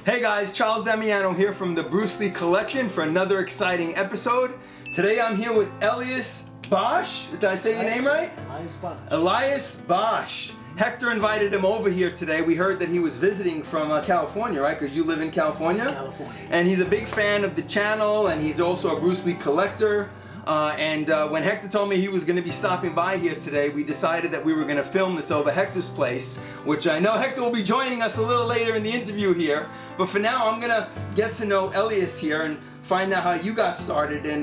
Hey guys, Charles Damiano here from the Bruce Lee Collection for another exciting episode. Today I'm here with Elias Bosch. Did I say your name right? Elias Bosch. Elias Bosch. Hector invited him over here today. We heard that he was visiting from California, right? Because you live in California? California. And he's a big fan of the channel, and he's also a Bruce Lee collector. When Hector told me he was going to be stopping by here today, we decided that we were going to film this over Hector's place, which I know Hector will be joining us a little later in the interview here. But for now, I'm going to get to know Elias here and find out how you got started in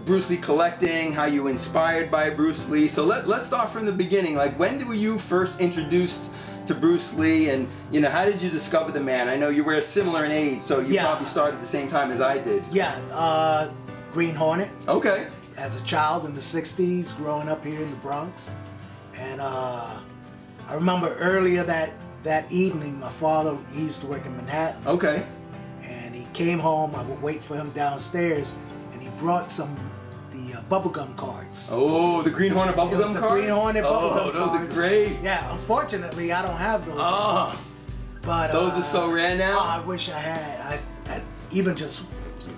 Bruce Lee collecting, how you were inspired by Bruce Lee. So let's start from the beginning. Like, when were you first introduced to Bruce Lee, and how did you discover the man? I know you were similar in age, so you probably started at the same time as I did. Yeah, Green Hornet. Okay. As a child in the 60s, growing up here in the Bronx. And I remember earlier that evening, my father, he used to work in Manhattan. Okay. And he came home, I would wait for him downstairs, and he brought the bubblegum cards. Oh, the Green Hornet bubblegum cards? Green Hornet bubblegum cards. Oh, those are great. Yeah, unfortunately, I don't have those. Oh, but those are so rare now? Oh, I wish I had. I had even just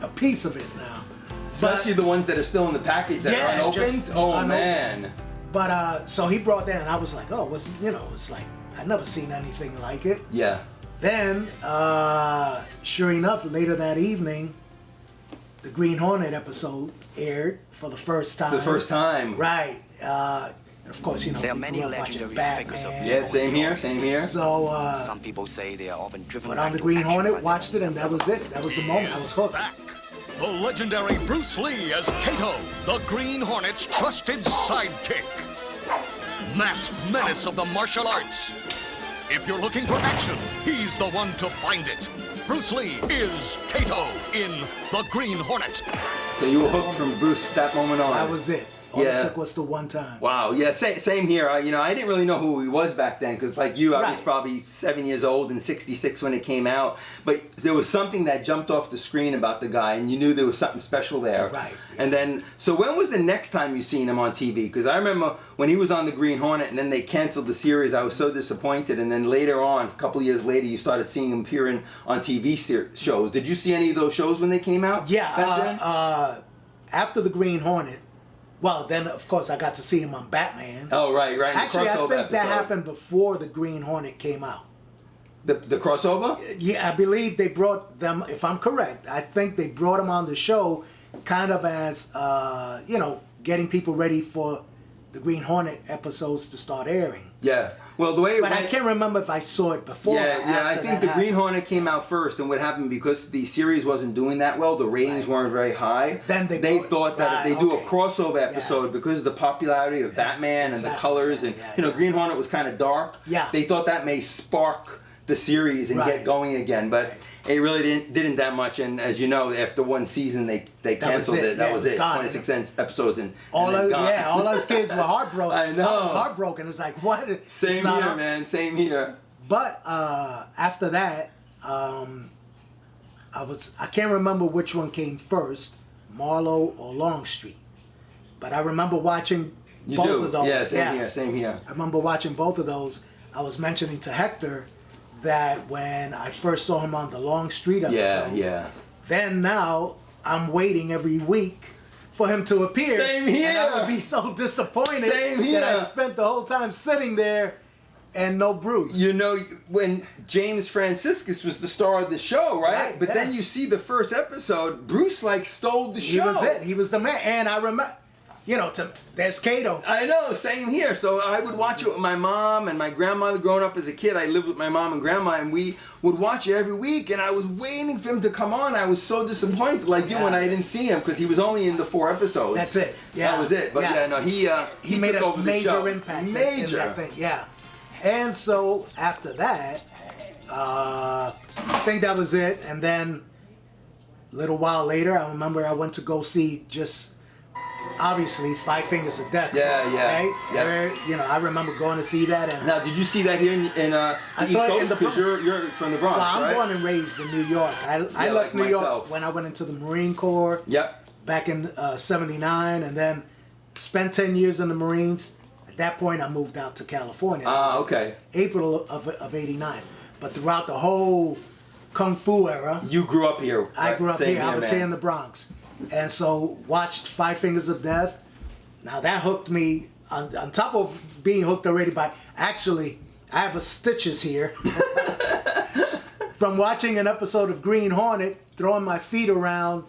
a piece of it now. Especially the ones that are still in the package that are unopened? Oh, unopened. Man. But, so he brought that, and I was like, oh, it's like, I'd never seen anything like it. Yeah. Then, sure enough, later that evening, the Green Hornet episode aired for the first time. The first time. Right. And of course, there are many legendary figures of yeah, same here, same here. So, some people say they are often driven. But on the Green Hornet, watched it, and that was it. That was the moment. I was hooked. Back. The legendary Bruce Lee as Kato, the Green Hornet's trusted sidekick. Masked menace of the martial arts. If you're looking for action, he's the one to find it. Bruce Lee is Kato in The Green Hornet. So you were hooked from Bruce that moment on. That was it. All it took was the one time. Wow. Yeah. Same here. I didn't really know who he was back then, because like you, I was probably 7 years old in '66 when it came out. But there was something that jumped off the screen about the guy, and you knew there was something special there. Right. Yeah. And then, so when was the next time you seen him on TV? Because I remember when he was on the Green Hornet, and then they canceled the series. I was so disappointed. And then later on, a couple of years later, you started seeing him appearing on TV shows. Did you see any of those shows when they came out? Yeah. After the Green Hornet. Well, then, of course, I got to see him on Batman. Oh, right. Actually, I think episode. that happened before the Green Hornet came out. The crossover? Yeah, I believe they brought them, if I'm correct, I think they brought him on the show kind of as, getting people ready for the Green Hornet episodes to start airing. Yeah. Well, the way it But went, I can't remember if I saw it before or after. Yeah, I think the Green Hornet came out first, and what happened, because the series wasn't doing that well, the ratings weren't very high. Then they thought that if they do a crossover episode, because of the popularity of Batman and the colors, and Green Hornet was kind of dark. Yeah. They thought that may spark the series and get going again, but it really didn't that much. And as you know, after one season, they canceled it. That was it. 26 episodes and all those kids were heartbroken. I know. I was heartbroken. It's like, what? Same here, man. Same here. But after that, I can't remember which one came first, Marlowe or Longstreet. But I remember watching both of those. Yeah, same here. I remember watching both of those. I was mentioning to Hector that when I first saw him on the Longstreet episode, then now I'm waiting every week for him to appear. Same here. And I would be so disappointed that I spent the whole time sitting there and no Bruce. When James Franciscus was the star of the show, right? But then you see the first episode, Bruce stole the show. He was it. He was the man. And I remember, there's Kato. I know, same here. So I would watch it with my mom and my grandmother. Growing up as a kid, I lived with my mom and grandma, and we would watch it every week. And I was waiting for him to come on. I was so disappointed, like you, when I didn't see him, because he was only in the 4 episodes. That's it. Yeah, that was it. But he made took a over the major show. impact. Major. In that thing. Yeah. And so after that, I think that was it. And then a little while later, I remember I went to go see obviously, Five Fingers of Death. Right? Yeah. I remember going to see that. And now, did you see that here in the East Coast? Because you're from the Bronx, well, I'm right? born and raised in New York. I left like New York myself. when I went into the Marine Corps. Yep. Back in '79, and then spent 10 years in the Marines. At that point, I moved out to California. Okay. April of '89. But throughout the whole Kung Fu era. You grew up here. I grew up Same here. I was man. here in the Bronx. And so watched Five Fingers of Death. Now that hooked me, on top of being hooked already by, actually, I have a stitches here. From watching an episode of Green Hornet, throwing my feet around.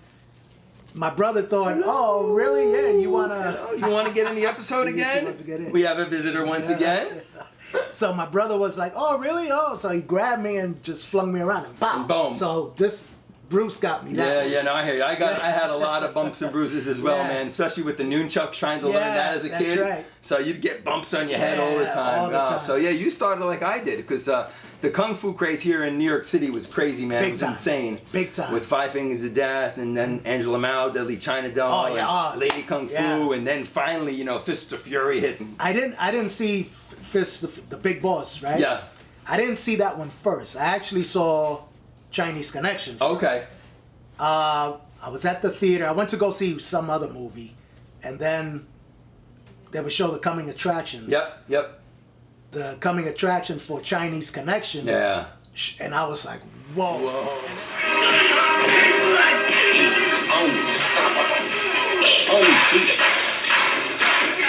My brother thought, oh, really? Yeah, you want to get in the episode She again? wants to get in. We have a visitor once again. So my brother was like, oh, really? Oh, so he grabbed me and just flung me around and boom. And boom. So this, Bruce got me that. Yeah, no, I hear you. I had a lot of bumps and bruises as well, Yeah. man. Especially with the nunchucks, trying to learn Yeah, that as a that's kid. right. So you'd get bumps on your head all the Yeah, time. all the time. So yeah, you started like I did, because the kung fu craze here in New York City was crazy, man. Big It was time. insane. Big time. With Five Fingers of Death, and then Angela Mao, Deadly China Doll, Oh, yeah. and Lady Kung Fu, Yeah. and then finally, Fist of Fury hits. I didn't see Fist, the Big Boss, right? Yeah. I didn't see that one first. I actually saw Chinese Connection first. Okay. I was at the theater. I went to go see some other movie, and then they would show the coming attractions. Yep. The coming attraction for Chinese Connection. Yeah. And I was like, whoa. Unstoppable, unbeatable,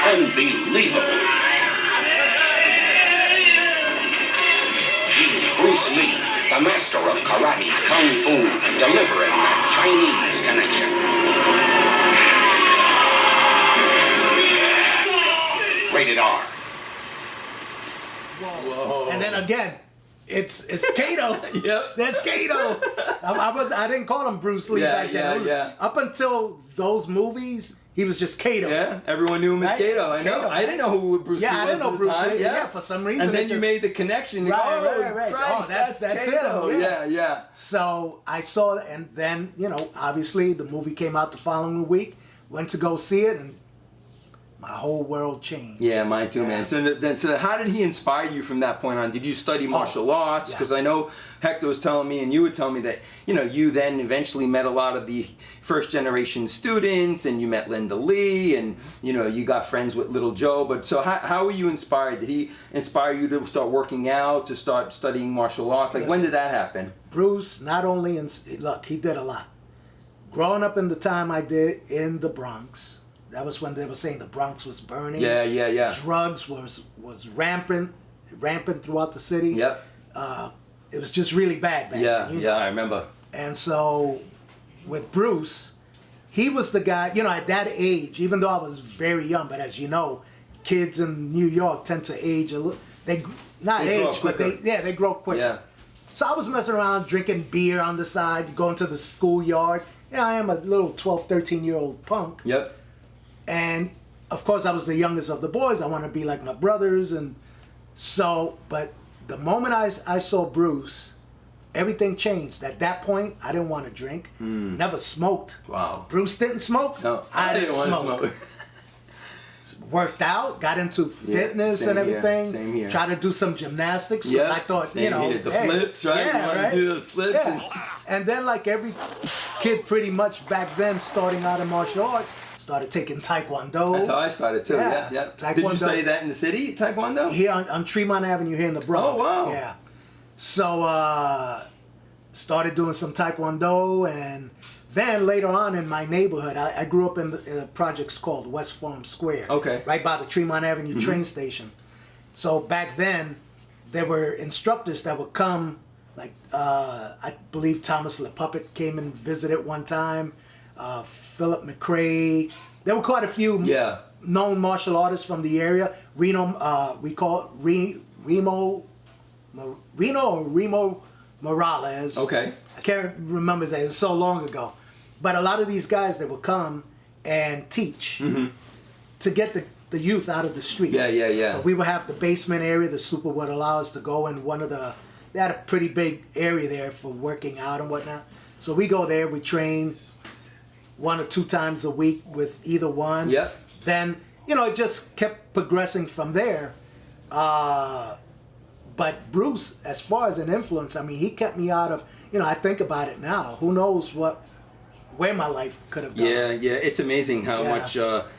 unbelievable. He's Bruce Lee, the master of karate, kung fu, delivering that Chinese connection. Rated R. Whoa. And then again, it's Kato. Yep. That's Kato. I didn't call him Bruce Lee back then. Yeah. Up until those movies, he was just Kato. Yeah, everyone knew him as Right? Kato. I know. Kato. I didn't know who Bruce Lee was Yeah, I didn't know at the Bruce time. Lee. Yeah, for some reason And then it you just- made the connection. You Right, go, right. Christ, Oh, that's Kato. him, yeah. Yeah. So I saw it, and then, obviously the movie came out the following week. Went to go see it, and my whole world changed. Yeah, mine too, man. So how did he inspire you from that point on? Did you study martial arts? yeah. Because I know Hector was telling me, and you were telling me that, you then eventually met a lot of the first generation students, and you met Linda Lee, and, you got friends with Little Joe. But so how were you inspired? Did he inspire you to start working out, to start studying martial arts? Like, when did that happen? Bruce, not only, look, he did a lot. Growing up in the time I did in the Bronx, that was when they were saying the Bronx was burning. Yeah. Drugs was rampant throughout the city. Yep. It was just really bad back then, Yeah, I remember. And so with Bruce, he was the guy, at that age, even though I was very young, but as you know, kids in New York tend to age a little, they grow age, but quicker. they grow quicker. Yeah. So I was messing around, drinking beer on the side, going to the schoolyard. I am a little 12, 13-year-old punk. Yep. And of course, I was the youngest of the boys. I want to be like my brothers. And so, but the moment I saw Bruce, everything changed. At that point, I didn't want to drink. Never smoked. Wow. Bruce didn't smoke. No, I didn't want to smoke. smoke. Worked out, got into fitness same and here, everything. same here. Tried to do some gymnastics. 'Cause Yeah, I thought, same here. The flips, right? Yeah, You wanna right? do those flips Yeah. And then, like every kid pretty much back then starting out in martial arts, started taking Taekwondo. That's how I started too. Yeah. Yeah. Did you Taekwondo. study that in the city, Taekwondo? Here on Tremont Avenue here in the Bronx. Oh, wow. Yeah. So started doing some Taekwondo, and then later on in my neighborhood, I grew up in the projects called West Farm Square. Okay. Right by the Tremont Avenue train station. So back then, there were instructors that would come, like I believe Thomas LePuppet came and visited one time, Philip McRae. There were quite a few Yeah. known martial artists from the area. Reno, we call it Remo Morales. Okay. I can't remember his name. It was so long ago. But a lot of these guys, they would come and teach to get the youth out of the street. Yeah. So we would have the basement area. The super would allow us to go in they had a pretty big area there for working out and whatnot. So we go there, we train 1 or 2 times a week with either one. Yep. Then, it just kept progressing from there. But Bruce, as far as an influence, I mean, he kept me out of, I think about it now. Who knows what where my life could have gone. Yeah, yeah, it's amazing how Yeah. much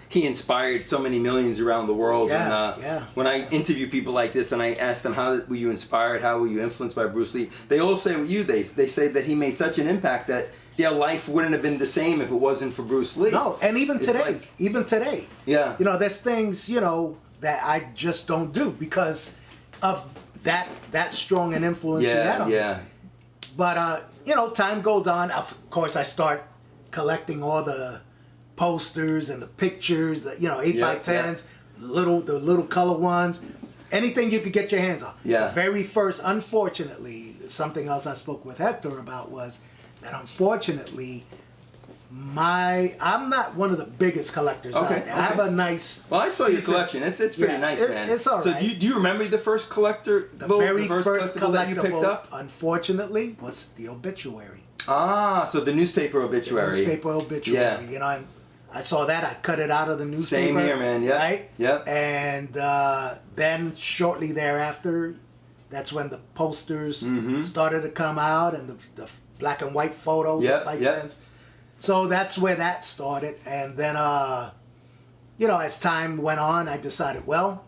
he inspired so many millions around the world. Yeah, And yeah. when I interview people like this and I ask them how were you inspired, how were you influenced by Bruce Lee, they all say what you they say that he made such an impact that their life wouldn't have been the same if it wasn't for Bruce Lee. No, and even It's today, like- Yeah. you know, there's things, you know, that I just don't do because of that strong an influence he had on me. Yeah. But you know, time goes on. Of course, I start collecting all the posters and the pictures, you know, 8x10s, the little color ones, anything you could get your hands on. Yeah. The very first, unfortunately, something else I spoke with Hector about was that unfortunately, I'm not one of the biggest collectors out there. I have a nice. Well, I saw your decent- collection. It's pretty Yeah, nice, man. It's all So right. do you remember the first collector? The very first collectible that you picked collectible, up? unfortunately, was the obituary. Ah, so the newspaper obituary. The newspaper obituary. Yeah. You know, I saw that. I cut it out of the newspaper. Same here, man. Yeah. Right? Yep. And then shortly thereafter, that's when the posters started to come out and the black and white photos Yep, of my yep. friends. So that's where that started. And then, you know, as time went on, I decided, well,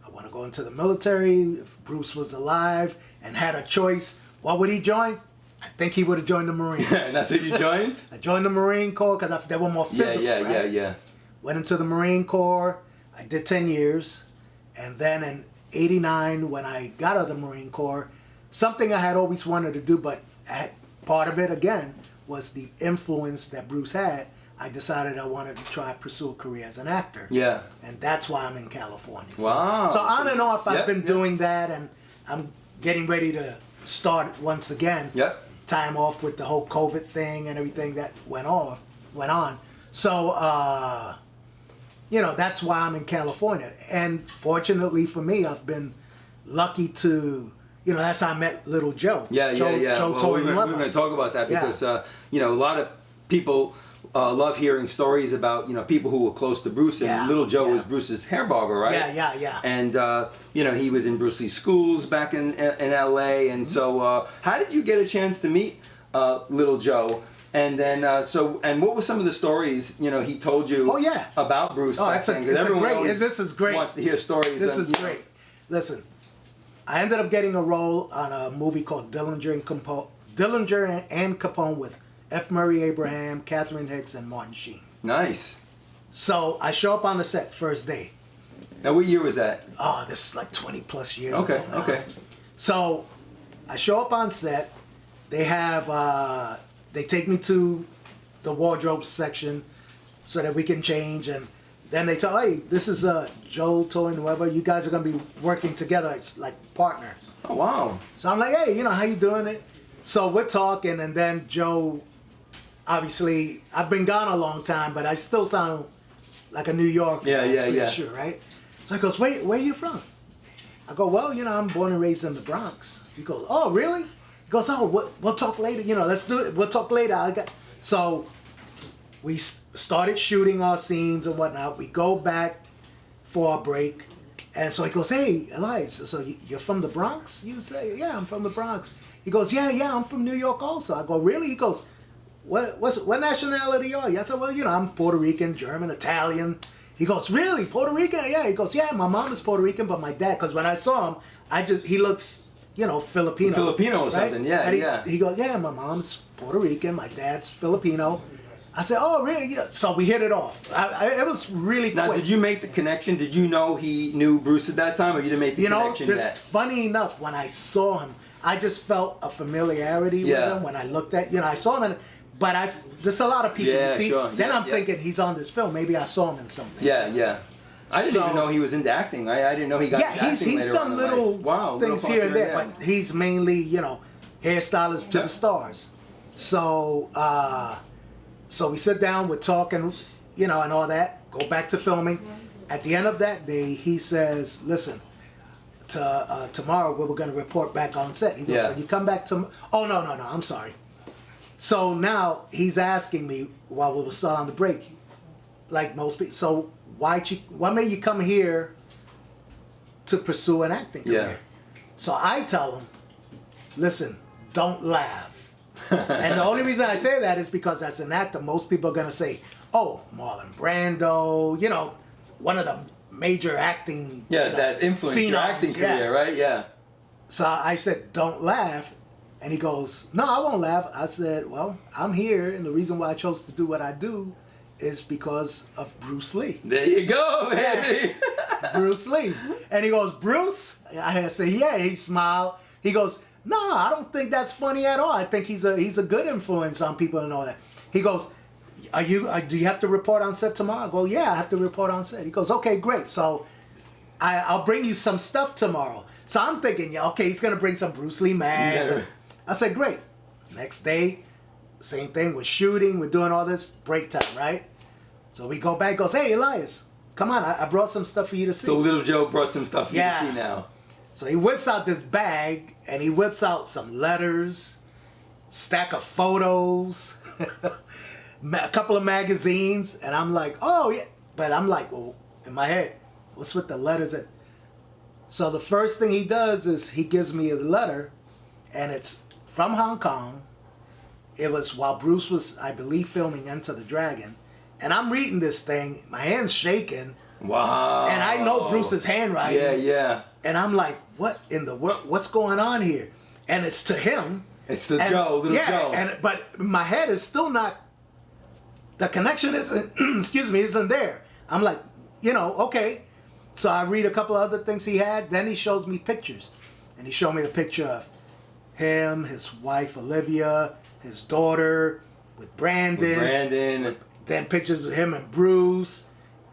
I want to go into the military. If Bruce was alive and had a choice, what would he join? I think he would have joined the Marines. And that's what you joined? I joined the Marine Corps because they were more physical. Yeah. Went into the Marine Corps. I did 10 years. And then in 89, when I got out of the Marine Corps, something I had always wanted to do, but part of it, again, was the influence that Bruce had. I decided I wanted to try to pursue a career as an actor. Yeah. And that's why I'm in California. Wow. So on and off, I've Yep, been yep. doing that, and I'm getting ready to start once again. Yep. Time off with the whole COVID thing and everything that went on. So, you know, that's why I'm in California. And fortunately for me, I've been lucky to, you know, that's how I met Little Joe. Yeah. Joe Well, Torre we're Nueva. going to talk about that Yeah. because, you know, a lot of people love hearing stories about, you know, people who were close to Bruce. And Yeah, Little Joe yeah. was Bruce's hair barber, right? Yeah. And, you know, he was in Bruce Lee schools back in L.A. And so how did you get a chance to meet Little Joe? And then, and what were some of the stories, you know, he told you Oh, yeah. about Bruce Oh, back it's a then? 'Cause great, everyone always this is great. wants to hear stories. This and, is you know, great. Listen, I ended up getting a role on a movie called Dillinger and Capone with F. Murray Abraham, Catherine Hicks, and Martin Sheen. Nice. So I show up on the set first day. Now, what year was that? Oh, this is like 20 plus years Okay, ago now. okay. So I show up on set. They have, they take me to the wardrobe section so that we can change. And then they tell, hey, this is Joe Torre Nueva. You guys are going to be working together. It's like partners. Oh, wow. So I'm like, hey, you know, how you doing it? So we're talking, and then Joe, obviously, I've been gone a long time, but I still sound like a New Yorker. Yeah, I'm pretty yeah. sure, right? So he goes, where are you from? I go, well, you know, I'm born and raised in the Bronx. He goes, oh, really? He goes, oh, we'll talk later. You know, let's do it. We'll talk later. So we started shooting our scenes and whatnot. We go back for a break. And so he goes, hey, Elias, so you're from the Bronx? You say, yeah, I'm from the Bronx. He goes, yeah, I'm from New York also. I go, really? He goes, what nationality are you? I said, well, you know, I'm Puerto Rican, German, Italian. He goes, really? Puerto Rican? Yeah. He goes, yeah, my mom is Puerto Rican, but my dad, because when I saw him, he looks, you know, Filipino. Filipino or something, yeah, and yeah. He goes, yeah, my mom's Puerto Rican, my dad's Filipino. I said, oh, really? Yeah. So we hit it off. It was really Now, quick. did you make the connection? Did you know he knew Bruce at that time, or you didn't make the You know, connection yet? funny enough, when I saw him, I just felt a familiarity Yeah. with him when I looked at, you know, I saw him, but there's a lot of people Yeah, you see. sure. Then Yeah, I'm yeah. thinking he's on this film. Maybe I saw him in something. Yeah. I didn't So- even know he was into acting. I didn't know he got into Yeah, acting he's later done on in little life. Wow, things little here and there, parts but he's mainly, you know, hairstylist to Yeah. the stars. So, so we sit down, we're talking, you know, and all that. Go back to filming. At the end of that day, he says, "Listen, tomorrow we were going to report back on set." He goes, Yeah. "When you come back to, oh no, I'm sorry." So now he's asking me while we were still on the break, like most people. So why made you come here to pursue an acting career? Yeah. So I tell him, listen, don't laugh. And the only reason I say that is because as an actor, most people are gonna say, "Oh, Marlon Brando," you know, one of the major acting. Yeah, you know, that influenced your phenoms, acting yeah. career, right? Yeah. So I said, "Don't laugh," and he goes, "No, I won't laugh." I said, "Well, I'm here, and the reason why I chose to do what I do is because of Bruce Lee." There you go, baby. Bruce Lee. And he goes, "Bruce?" I said, "Yeah." He smiled. He goes, "No, I don't think that's funny at all. I think he's a good influence on people and all that." He goes, do you have to report on set tomorrow?" I go, "Yeah, I have to report on set." He goes, "Okay, great. So I'll bring you some stuff tomorrow." So I'm thinking, yeah, okay, he's gonna bring some Bruce Lee mags. Yeah. I said, "Great." Next day, same thing. We're shooting. We're doing all this. Break time, right? So we go back. Goes, "Hey, Elias, come on. I brought some stuff for you to see." So Little Joe brought some stuff for you Yeah. to see now. So he whips out this bag and he whips out some letters, stack of photos, a couple of magazines, and I'm like, "Oh yeah," but I'm like, well, in my head, what's with the letters? So the first thing he does is he gives me a letter, and it's from Hong Kong. It was while Bruce was, I believe, filming Enter the Dragon, and I'm reading this thing, my hand's shaking, Wow. and I know Bruce's handwriting. Yeah, yeah. And I'm like, what in the world? What's going on here? And it's to him. It's to And- Joe, Little yeah, Joe. But my head is still not. The connection isn't. Excuse me, isn't there? I'm like, okay. So I read a couple of other things he had. Then he shows me pictures, and he showed me a picture of him, his wife Olivia, his daughter with Brandon. Brandon. Then pictures of him and Bruce,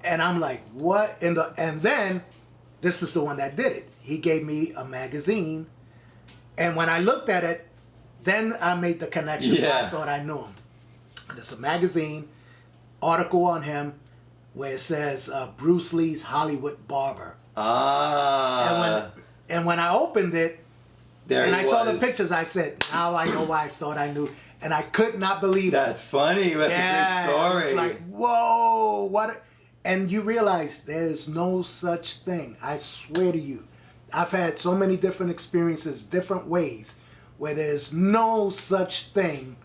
and I'm like, what in the? And then this is the one that did it. He gave me a magazine, and when I looked at it, then I made the connection. Yeah. I thought I knew him. And it's a magazine, article on him, where it says Bruce Lee's Hollywood Barber. Ah. And when I opened it, there and he I saw the was. pictures, I said, now I know why I thought I knew. And I could not believe That's funny. That's yeah, a great story. It's like, whoa, what? And you realize there's no such thing. I swear to you. I've had so many different experiences, different ways, where there's no such thing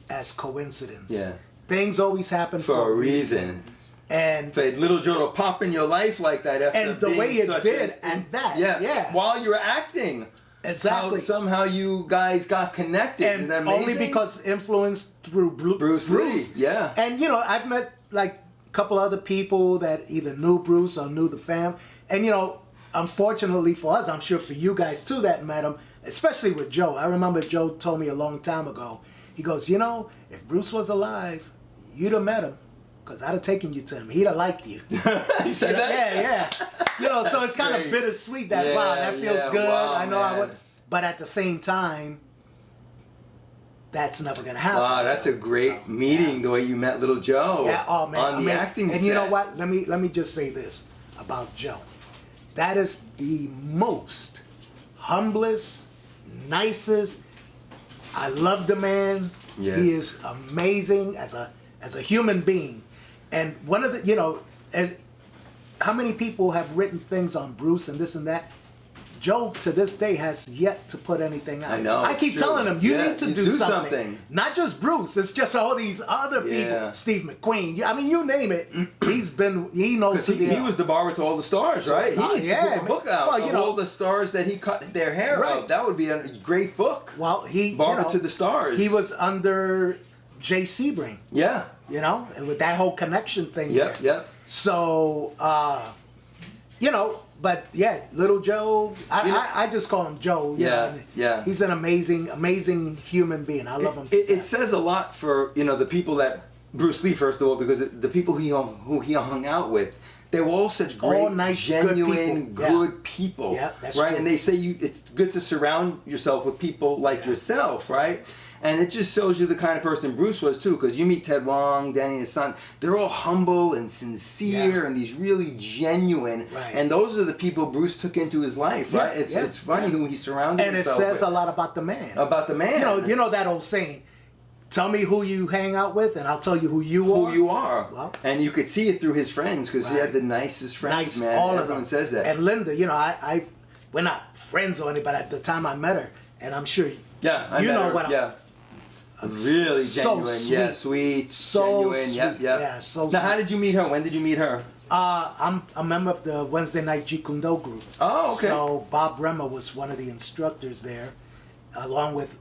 as coincidence. Yeah. Things always happen For a reason. And For Little Joe to pop in your life like that after And the being way it such did a, at that, yeah, yeah. while you were acting. Exactly. How somehow you guys got connected. Isn't that and amazing? only because influenced through Bruce Lee, yeah. And I've met like a couple other people that either knew Bruce or knew the fam. And unfortunately for us, I'm sure for you guys too that met him, especially with Joe. I remember Joe told me a long time ago. He goes, if Bruce was alive, you'd have met him. Because I'd have taken you to him. He'd have liked you. He said that? Yeah. So it's kind great. of bittersweet that, Yeah, wow, that feels yeah, good. wow, I know I man. would. But at the same time, that's never going to happen. Wow, that's a great meeting, the way you met Little Joe. Yeah, oh man. On the acting set. And you know what? Let me just say this about Joe. That is the most humblest, nicest. I love the man. Yes. He is amazing as a human being. And one of the, how many people have written things on Bruce and this and that? Joe, to this day, has yet to put anything out. I know, I keep it's true. telling him, you Yeah, need to you do do something. something. Not just Bruce. It's just all these other people. Yeah. Steve McQueen. I mean, you name it. He knows Because who they he are. was the barber to all the stars, right? He needs yeah, to put a man. book out Well, of all the stars that he cut their hair Right. out. That would be a great book. Well, Barber to the Stars. He was under Jay Sebring, Yeah. and with that whole connection thing. Yep, there. yep. So, but yeah, Little Joe. I just call him Joe. Yeah, yeah. He's an amazing human being. I love him. It says a lot for the people that Bruce Lee, first of all, because the people who he hung out with, they were all such great, All nice, genuine, good people. people. Yeah, that's right. true. And they say it's good to surround yourself with people like yourself, right? And it just shows you the kind of person Bruce was too, because you meet Ted Wong, Danny and his son. They're all humble and sincere and these really genuine. Right. And those are the people Bruce took into his life, right? It's funny who he surrounded and it himself says with. a lot about the man. About the man. You know that old saying. Tell me who you hang out with, and I'll tell you who you are. Who you are. Well, and you could see it through his friends, because he Right. had the nicest friends, nice, man. all Everyone of them. says that. And Linda, we're not friends or anything, but at the time I met her, and I'm sure yeah, I you met know her. what Yeah. Really so genuine, sweet. yeah, sweet, So genuine, sweet. yep, yep. Yeah, so Now, how sweet. did you meet her? When did you meet her? I'm a member of the Wednesday Night Jeet Kune Do group. Oh, okay. So Bob Bremer was one of the instructors there, along with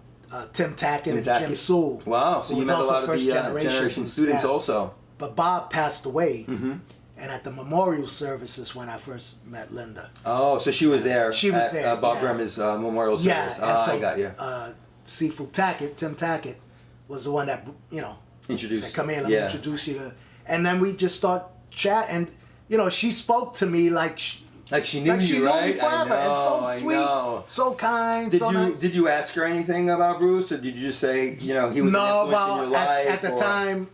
Tim Tackett and Tackett. Jim Sewell. Wow, so who you was met a also lot of the first generation students yeah. also. But Bob passed away, Mm-hmm. and at the memorial services when I first met Linda. Oh, so she was there. She was at, there, Bob yeah. Bremer's memorial service. Yeah, and so I got you. Seafood Tackett, Tim Tackett, was the one that Introduced. said, "Come here, let me Yeah. introduce you to." And then we just start chat, and she spoke to me like Like she knew you, knew right? me forever, I know, and so I sweet, know. so kind, Did so you nice. did you ask her anything about Bruce, or did you just say he was an influence No, in well, your life? at the or- time,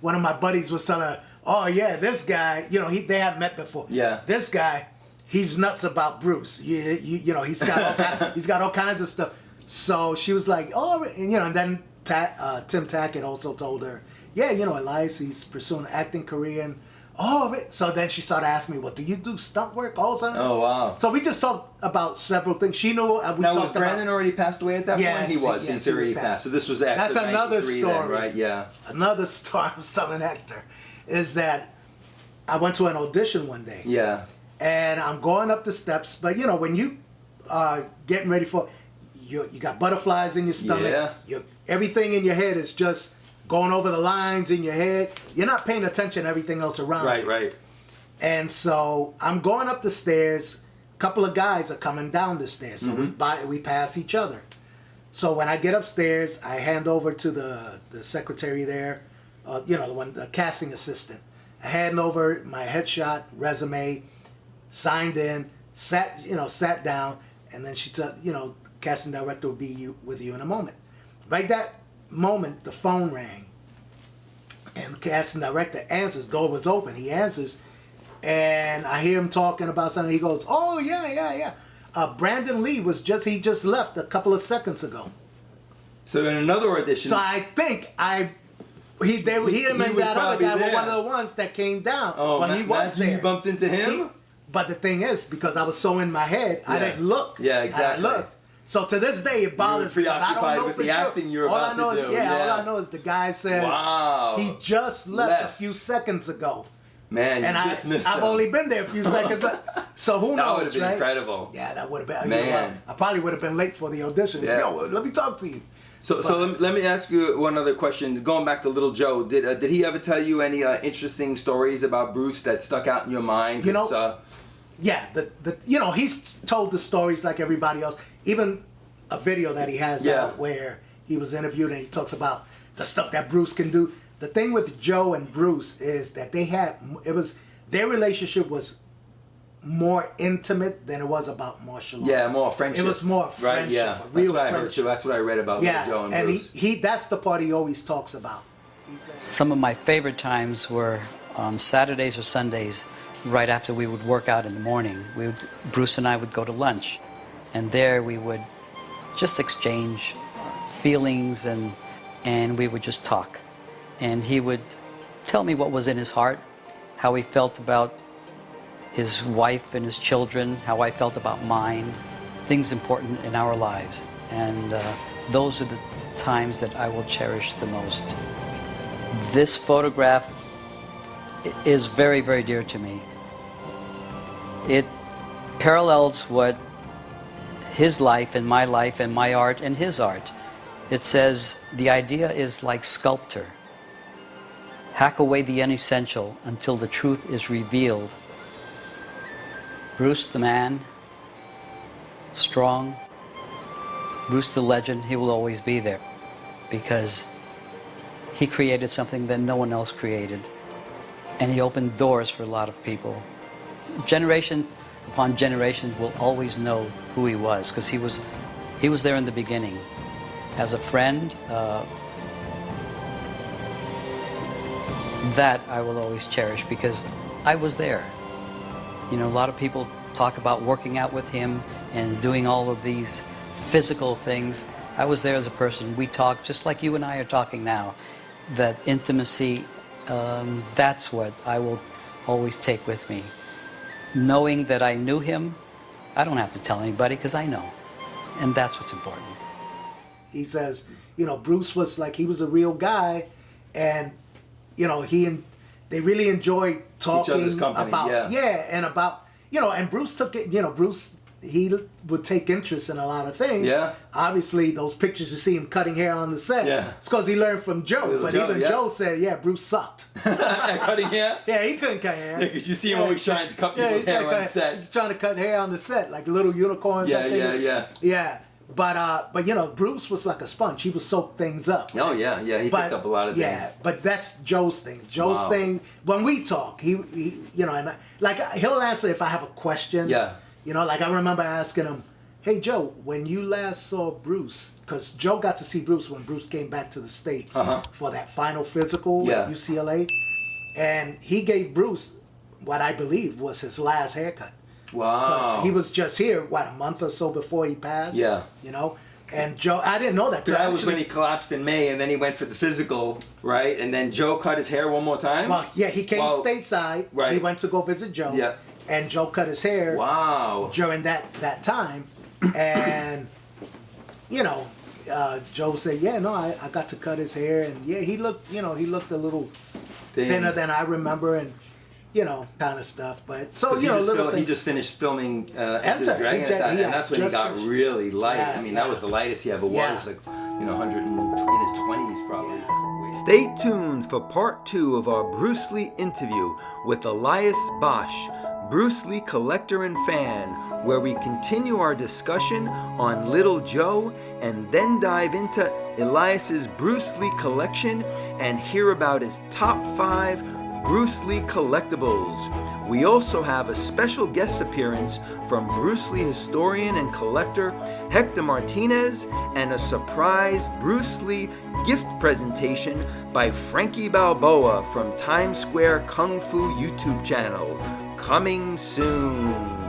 one of my buddies was telling her, "Oh yeah, this guy, they had met before. Yeah. This guy, he's nuts about Bruce. He's got all kinds of stuff." So she was like, "Oh," and then Tim Tackett also told her, "Yeah, Elias, he's pursuing an acting career." And so then she started asking me, "Well, do you do stunt work also?" Oh wow. So we just talked about several things. She knew. We Now was talked about. Brandon already passed away at that Yes, point? He was. yes, He's he was already passed. passed. So this was after That's another 93 story. then, right? Yeah. Another story I was telling Hector is that I went to an audition one day. Yeah. And I'm going up the steps, but when you are getting ready for, you got butterflies in your stomach. Yeah. Everything in your head is just going over the lines in your head. You're not paying attention to everything else around Right, you. right. And so I'm going up the stairs. A couple of guys are coming down the stairs, so we pass each other. So when I get upstairs, I hand over to the secretary there, the casting assistant. I hand over my headshot, resume, signed in, sat down, and then she said, casting director will be with you in a moment. Right that moment, the phone rang, and the casting director answers. Door was open. He answers. And I hear him talking about something. He goes, "Oh yeah. Brandon Lee he just left a couple of seconds ago." So in another audition. So I think he and was that other probably guy were there. one of the ones that came down. Oh, well, he was imagine there. you bumped into him. But the thing is, because I was so in my head, I Yeah. didn't look. Yeah, exactly. And I looked. So to this day, it bothers me. 'Cause I don't preoccupied know with for the sure. acting you're all about I know to is, do, Yeah, yeah. all I know is the guy says Wow. he just left a Left. few seconds ago. Man, And you just missed I've him. only been there a few seconds. So who knows, That would have been right? incredible. Yeah, that would have been. Man. I probably would have been late for the audition. Yeah. Yo, let me talk to you. So let me ask you one other question. Going back to Little Joe, did he ever tell you any interesting stories about Bruce that stuck out in your mind? 'Cause, Yeah, he's told the stories like everybody else. Even a video that he has Yeah. out where he was interviewed and he talks about the stuff that Bruce can do. The thing with Joe and Bruce is that their relationship was more intimate than it was about martial arts. Yeah, more friendship. It was more Right, friendship, yeah. a real that's what I heard friendship. too. That's what I read about Yeah, Little Joe and and Bruce. he that's the part he always talks about. He says, Some of my favorite times were on Saturdays or Sundays, right after we would work out in the morning. Bruce and I would go to lunch, and there we would just exchange feelings, and we would just talk. And he would tell me what was in his heart, how he felt about his wife and his children, how I felt about mine, things important in our lives. And those are the times that I will cherish the most. This photograph is very, very dear to me. It parallels what his life and my art and his art. It says, the idea is like sculptor. Hack away the unessential until the truth is revealed. Bruce the man, strong. Bruce the legend, he will always be there because he created something that no one else created. And he opened doors for a lot of people. Generation upon generation will always know who he was because he was there in the beginning. As a friend, that I will always cherish because I was there. You know, a lot of people talk about working out with him and doing all of these physical things. I was there as a person. We talked just like you and I are talking now. That intimacy, that's what I will always take with me. Knowing that I knew him, I don't have to tell anybody because I know. And that's what's important. he says, you know, Bruce was like, he was a real guy, and you know, they really enjoyed talking company, about and about, you know, and Bruce took it, you know, Bruce, he would take interest in a lot of things. Yeah. Obviously, those pictures you see him cutting hair on the set, it's because he learned from Joe. But even Joe said, Bruce sucked. Cutting hair? Yeah, he couldn't cut hair. Yeah, because you see him always trying to cut people's hair on set. He's trying to cut hair on the set, like little unicorns. Yeah. But you know, Bruce was like a sponge. He would soak things up. Oh yeah, he picked up a lot of things. Yeah, but that's Joe's thing. Joe's thing. When we talk, he you know, and like he'll answer if I have a question. Yeah. You know, like I remember asking him, "Hey Joe, when you last saw Bruce," because Joe got to see Bruce when Bruce came back to the States for that final physical at UCLA, and he gave Bruce what I believe was his last haircut. Wow. He was just here, a month or so before he passed? Yeah. You know? And Joe, I didn't know that. That was when he collapsed in May, and then he went for the physical, right? And then Joe cut his hair one more time? Well, yeah, he came stateside. Right. He went to go visit Joe. Yeah. And Joe cut his hair. Wow. During that time. And, you know, Joe said, I got to cut his hair. And, he looked a little thinner than I remember. And, you know, kind of stuff. But so he just finished filming Enter the Dragon, and that's when he got really light. I mean, that was the lightest he ever was, like 100 in his 20s probably. Stay tuned for part 2 of our Bruce Lee interview with Elias Bosch, Bruce Lee collector and fan, where we continue our discussion on Little Joe and then dive into Elias's Bruce Lee collection and hear about his top 5 Bruce Lee collectibles. We also have a special guest appearance from Bruce Lee historian and collector Hector Martinez and a surprise Bruce Lee gift presentation by Frankie Balboa from Times Square Kung Fu YouTube channel. Coming soon.